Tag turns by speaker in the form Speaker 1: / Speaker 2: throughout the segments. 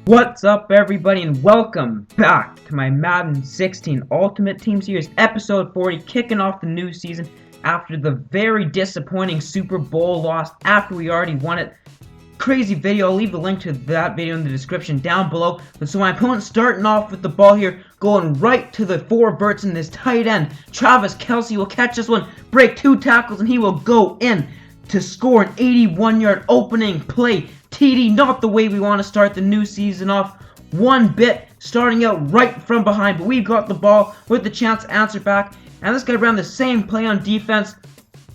Speaker 1: What's up, everybody, and welcome back to my Madden 16 Ultimate Team Series episode 40, kicking off the new season after the very disappointing Super Bowl loss after we already won it. Crazy video. I'll leave the link to that video in the description down below. But so my opponent's starting off with the ball here, going right to the four verts in this tight end. Travis Kelce will catch this one, break two tackles, and he will go in to score an 81-yard opening play. TD, not the way we want to start the new season off one bit, starting out right from behind, but we've got the ball with the chance to answer back, and this guy ran the same play on defense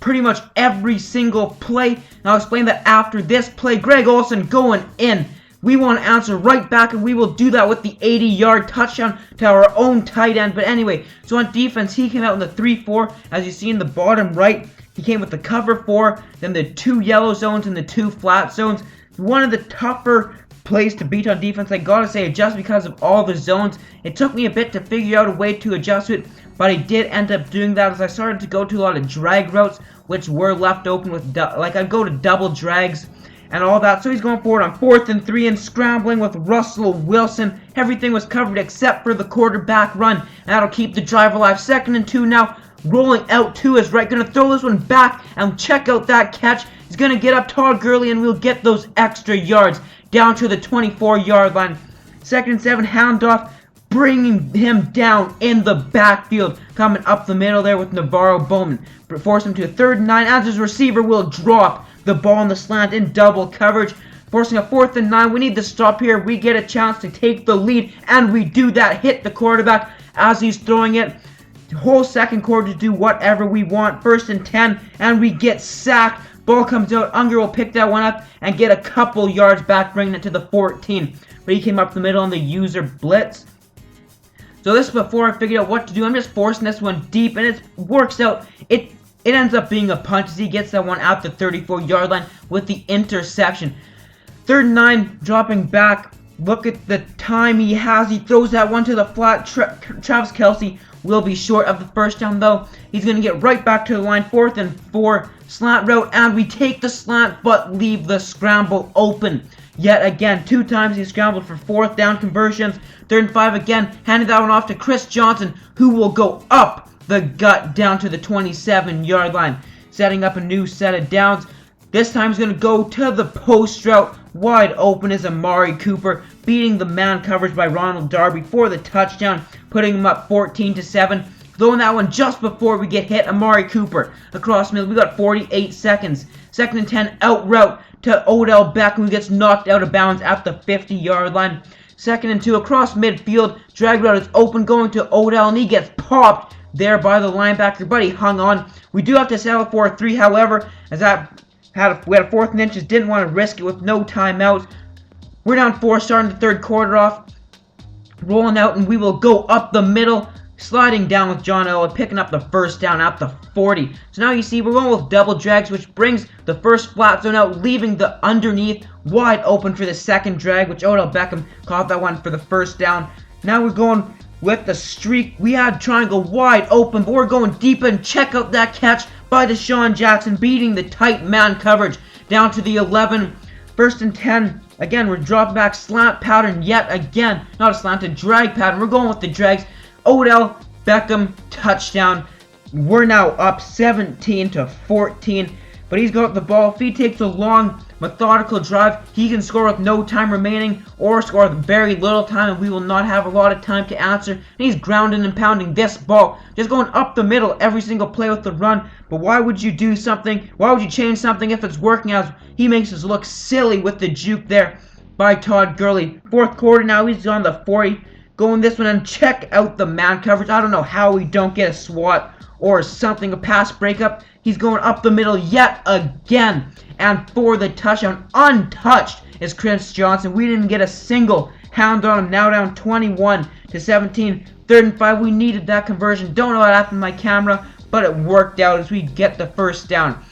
Speaker 1: pretty much every single play, and I'll explain that after this play. Greg Olsen going in. We want to answer right back, and we will do that with the 80-yard touchdown to our own tight end. But anyway, so on defense, he came out in the 3-4, as you see in the bottom right. He came with the cover 4, then the 2 yellow zones and the 2 flat zones. One of the tougher plays to beat on defense, I gotta say, just because of all the zones. It took me a bit to figure out a way to adjust to it, but I did end up doing that as I started to go to a lot of drag routes, which were left open with, I'd go to double drags and all that. So he's going forward on 4th and 3 and scrambling with Russell Wilson. Everything was covered except for the quarterback run, and that'll keep the drive alive. 2nd and 2 now. Rolling out to his right, gonna throw this one back and check out that catch. He's gonna get up Todd Gurley and we'll get those extra yards down to the 24-yard line. 2nd and 7, handoff, bringing him down in the backfield, coming up the middle there with Navarro Bowman. Force him to a 3rd and 9 as his receiver will drop the ball on the slant in double coverage. Forcing a 4th and 9, we need to stop here. We get a chance to take the lead, and we do that. Hit the quarterback as he's throwing it. The whole second quarter to do whatever we want. 1st and 10, and we get sacked. Ball comes out. Unger will pick that one up and get a couple yards back, bringing it to the 14. But he came up the middle on the user blitz. So this is before I figured out what to do. I'm just forcing this one deep, and it works out. It ends up being a punt as he gets that one out the 34-yard line with the interception. 3rd and 9, dropping back. Look at the time he has. He throws that one to the flat. Travis Kelce will be short of the first down, though. He's going to get right back to the line. 4th and 4, slant route, and we take the slant but leave the scramble open. Yet again, 2 times he scrambled for 4th down conversions. 3rd and 5 again, handed that one off to Chris Johnson, who will go up the gut down to the 27-yard line, setting up a new set of downs. This time he's going to go to the post route. Wide open is Amari Cooper, beating the man coverage by Ronald Darby for the touchdown, putting him up 14-7. Throwing that one just before we get hit. Amari Cooper across middle. We got 48 seconds. 2nd and 10, out route to Odell Beckham, who gets knocked out of bounds at the 50-yard line. 2nd and 2, across midfield. Drag route is open, going to Odell, and he gets popped there by the linebacker, but he hung on. We do have to settle for a 3, however, as that we had a 4th and inches, didn't want to risk it with no timeouts. We're down 4, starting the 3rd quarter off. Rolling out, and we will go up the middle, sliding down with John Elway, picking up the 1st down at the 40. So now you see we're going with double drags, which brings the first flat zone out, leaving the underneath wide open for the 2nd drag, which Odell Beckham caught that one for the 1st down. Now we're going with the streak. We had triangle wide open, but we're going deep, and check out that catch by Deshaun Jackson, beating the tight man coverage down to the 11. 1st and 10. Again, we're dropping back, slant pattern yet again. Not a slant, a drag pattern. We're going with the drags. Odell Beckham touchdown. We're now up 17-14. But he's got the ball. If he takes a long, methodical drive, he can score with no time remaining or score with very little time, and we will not have a lot of time to answer. And he's grounding and pounding this ball, just going up the middle every single play with the run. But why would you do something? Why would you change something if it's working, as he makes us look silly with the juke there by Todd Gurley. 4th quarter now, he's on the 40. Going this one, and check out the man coverage. I don't know how we don't get a swat or something, a pass breakup. He's going up the middle yet again. And for the touchdown, untouched is Chris Johnson. We didn't get a single hound on him. Now down 21-17. 3rd and 5. We needed that conversion. Don't know what happened to my camera, but it worked out as we get the 1st down.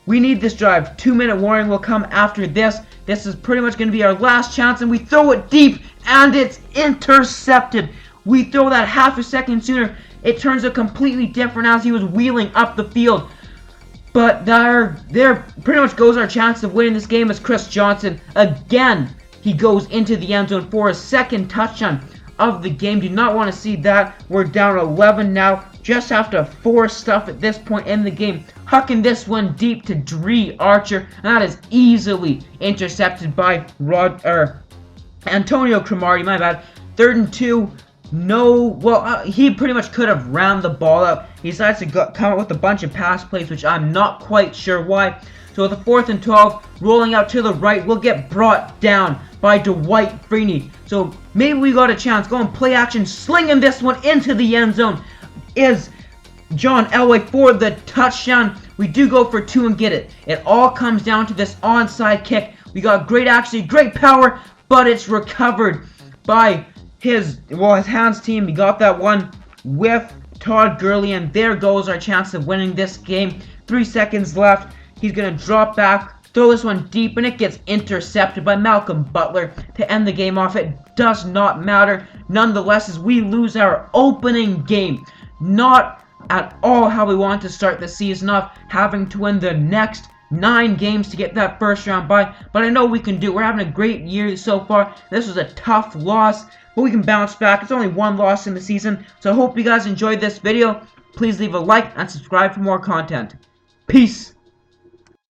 Speaker 1: We need this drive. 2-minute warning will come after this. This is pretty much going to be our last chance, and we throw it deep, and it's intercepted. We throw that half a second sooner. It turns out completely different as he was wheeling up the field. But there pretty much goes our chance of winning this game, as Chris Johnson again He goes into the end zone for a second touchdown of the game. Do not want to see that. We're down 11 now. Just have to force stuff at this point in the game. Hucking this one deep to Dree Archer. And that is easily intercepted by Antonio Cromartie. My bad. 3rd and 2. He pretty much could have rounded the ball up. He decides to come up with a bunch of pass plays, which I'm not quite sure why. So with a 4th and 12, rolling out to the right, we'll get brought down by Dwight Freeney. So maybe we got a chance. Going play action, slinging this one into the end zone is John Elway for the touchdown. We do go for 2 and get it. It all comes down to this onside kick. We got great power, but it's recovered by his hands team. We got that one with Todd Gurley, and there goes our chance of winning this game. 3 seconds left. He's going to drop back, throw this one deep, and it gets intercepted by Malcolm Butler to end the game off. It does not matter. Nonetheless, as we lose our opening game, not at all how we want to start the season off, having to win the next 9 games to get that first round bye. But I know we can do it. We're having a great year so far. This was a tough loss, but we can bounce back. It's only 1 loss in the season. So I hope you guys enjoyed this video. Please leave a like and subscribe for more content. Peace.